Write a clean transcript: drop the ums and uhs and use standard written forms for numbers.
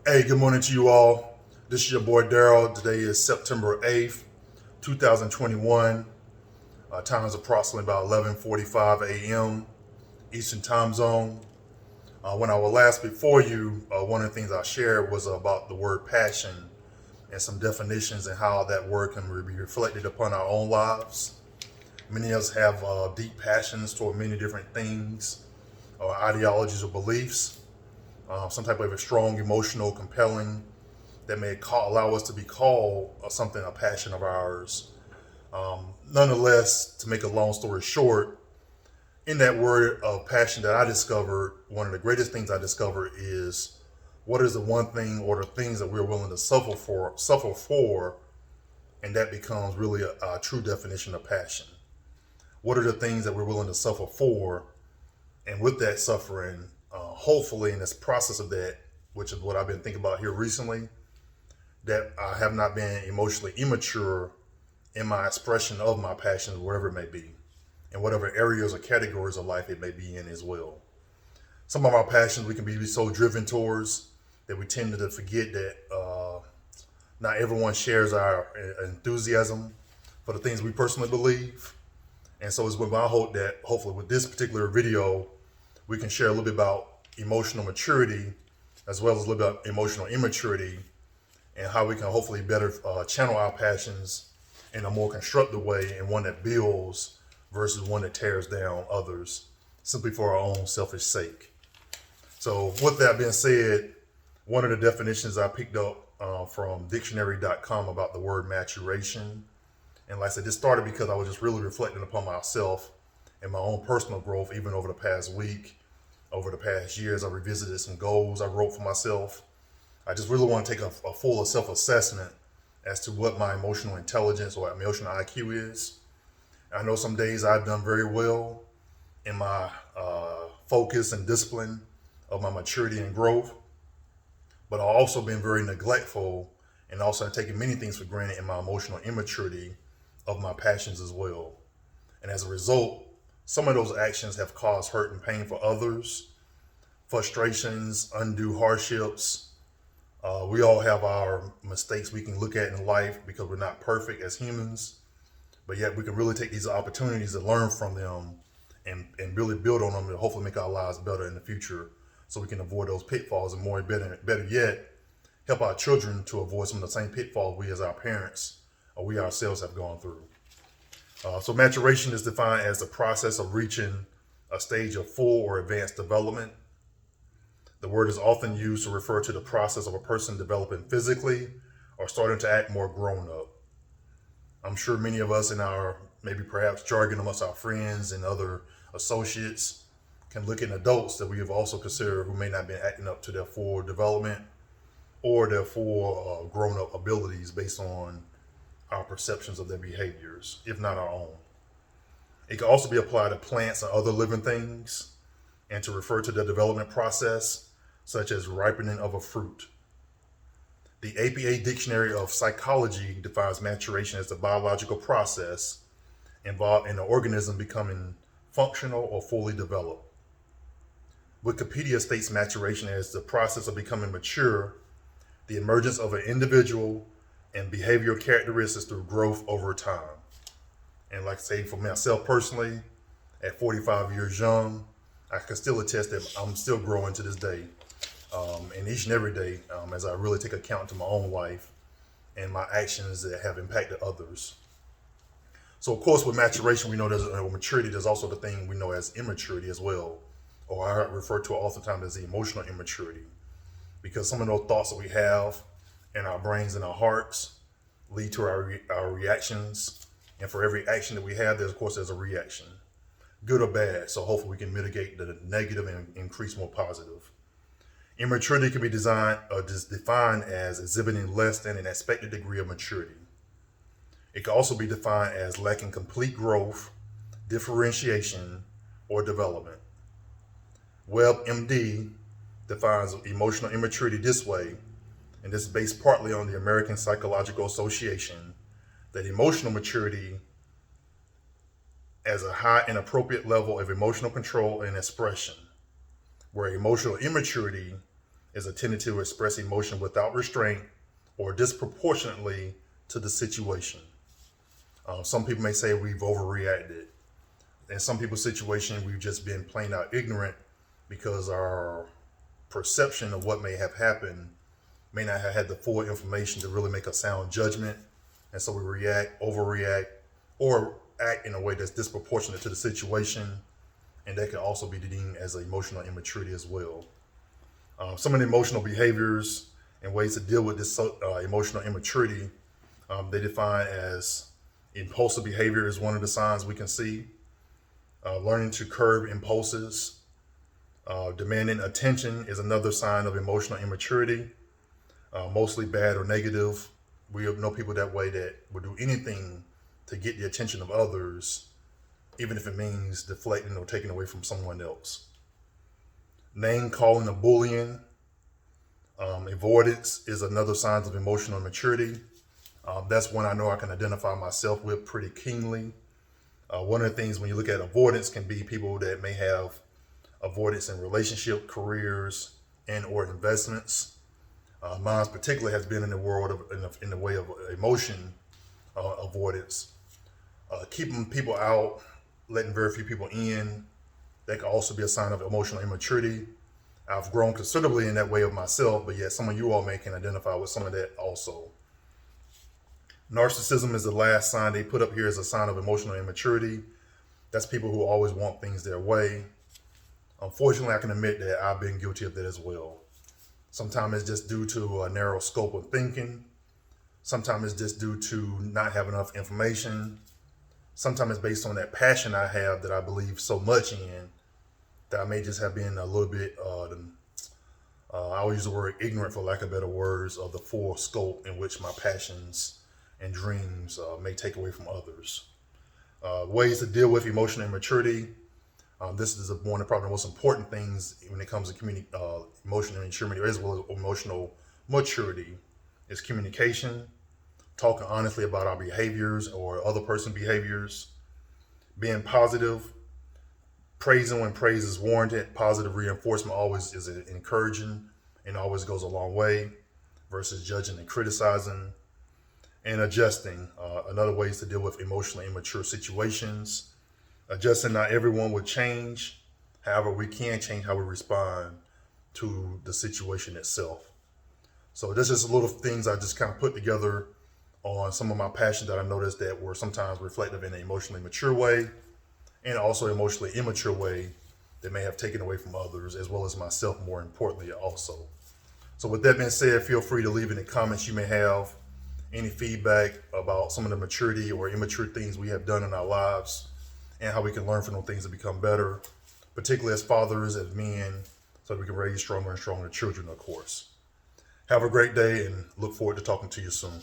Hey, good morning to you all. This is your boy Daryl. Today is September 8th, 2021. Time is approximately about 11:45 a.m. Eastern Time Zone. When I was last before you, one of the things I shared was about the word passion and some definitions and how that word can be reflected upon our own lives. Many of us have deep passions toward many different things or ideologies or beliefs. Some type of a strong, emotional, compelling that may allow us to be called something, a passion of ours. Nonetheless, to make a long story short, in that word of passion that I discovered, one of the greatest things I discovered is what is the one thing or the things that we're willing to suffer for, and that becomes really a true definition of passion. What are the things that we're willing to suffer for, and with that suffering, hopefully in this process of that, which is what I've been thinking about here recently, that I have not been emotionally immature in my expression of my passions, wherever it may be, in whatever areas or categories of life it may be in as well. Some of our passions we can be so driven towards that we tend to forget that not everyone shares our enthusiasm for the things we personally believe. And so it's with my hope that hopefully with this particular video, we can share a little bit about emotional maturity as well as a little bit about emotional immaturity and how we can hopefully better channel our passions in a more constructive way and one that builds versus one that tears down others simply for our own selfish sake. So with that being said, one of the definitions I picked up from dictionary.com about the word maturation. And like I said, this started because I was just really reflecting upon myself and my own personal growth, even over the past week, over the past years. I revisited some goals I wrote for myself. I just really want to take a full self-assessment as to what my emotional intelligence or emotional IQ is. I know some days I've done very well in my focus and discipline of my maturity and growth, but I've also been very neglectful and also taking many things for granted in my emotional immaturity of my passions as well. And as a result, some of those actions have caused hurt and pain for others, frustrations, undue hardships. We all have our mistakes we can look at in life because we're not perfect as humans, but yet we can really take these opportunities to learn from them and really build on them to hopefully make our lives better in the future so we can avoid those pitfalls and better yet, help our children to avoid some of the same pitfalls we as our parents or we ourselves have gone through. So maturation is defined as the process of reaching a stage of full or advanced development. The word is often used to refer to the process of a person developing physically or starting to act more grown up. I'm sure many of us in our maybe perhaps jargon amongst our friends and other associates can look at adults that we have also considered who may not be acting up to their full development or their full grown up abilities based on our perceptions of their behaviors, if not our own. It can also be applied to plants and other living things and to refer to the development process, such as ripening of a fruit. The APA Dictionary of Psychology defines maturation as the biological process involved in the organism becoming functional or fully developed. Wikipedia states maturation as the process of becoming mature, the emergence of an individual and behavioral characteristics through growth over time. And like I say, for myself personally, at 45 years young, I can still attest that I'm still growing to this day. And each and every day, as I really take account to my own life and my actions that have impacted others. So of course, with maturation, we know there's maturity. There's also the thing we know as immaturity as well, or I refer to it oftentimes as the emotional immaturity, because some of those thoughts that we have in our brains and our hearts lead to our reactions. And for every action that we have, there's a reaction, good or bad. So hopefully we can mitigate the negative and increase more positive. Immaturity can be defined as exhibiting less than an expected degree of maturity. It can also be defined as lacking complete growth, differentiation, or development. WebMD defines emotional immaturity this way, and this is based partly on the American Psychological Association, that emotional maturity as a high and appropriate level of emotional control and expression, where emotional immaturity is a tendency to express emotion without restraint or disproportionately to the situation. Some people may say we've overreacted. In some people's situation, we've just been plain out ignorant because our perception of what may have happened may not have had the full information to really make a sound judgment. And so we react, overreact, or act in a way that's disproportionate to the situation. And that can also be deemed as emotional immaturity as well. Some of the emotional behaviors and ways to deal with this emotional immaturity, they define as impulsive behavior is one of the signs we can see. Learning to curb impulses. Demanding attention is another sign of emotional immaturity, mostly bad or negative. We know people that way that will do anything to get the attention of others, even if it means deflecting or taking away from someone else. Name calling or bullying. Avoidance is another sign of emotional immaturity. That's one I know I can identify myself with pretty keenly. One of the things when you look at avoidance can be people that may have avoidance in relationship, careers, and or investments. Mine particularly has been in the world of, in the way of emotion avoidance. Keeping people out, letting very few people in, that can also be a sign of emotional immaturity. I've grown considerably in that way of myself, but yet some of you all may can identify with some of that also. Narcissism is the last sign they put up here as a sign of emotional immaturity. That's people who always want things their way. Unfortunately, I can admit that I've been guilty of that as well. Sometimes it's just due to a narrow scope of thinking. Sometimes it's just due to not having enough information. Sometimes it's based on that passion I have that I believe so much in that I may just have been a little bit, I will use the word ignorant for lack of better words, of the full scope in which my passions and dreams may take away from others. Ways to deal with emotional immaturity. This is one of probably the most important things when it comes to emotional immaturity as well as emotional maturity is communication, talking honestly about our behaviors or other person's behaviors, being positive, praising when praise is warranted. Positive reinforcement always is encouraging and always goes a long way versus judging and criticizing, and adjusting. Another way is to deal with emotionally immature situations. Adjusting, not everyone will change. However, we can change how we respond to the situation itself. So this is little things I just kind of put together on some of my passions that I noticed that were sometimes reflective in an emotionally mature way and also emotionally immature way that may have taken away from others as well as myself, more importantly also. So with that being said, feel free to leave any comments you may have, any feedback about some of the maturity or immature things we have done in our lives and how we can learn from those things to become better, particularly as fathers, as men, so that we can raise stronger and stronger children, of course. Have a great day and look forward to talking to you soon.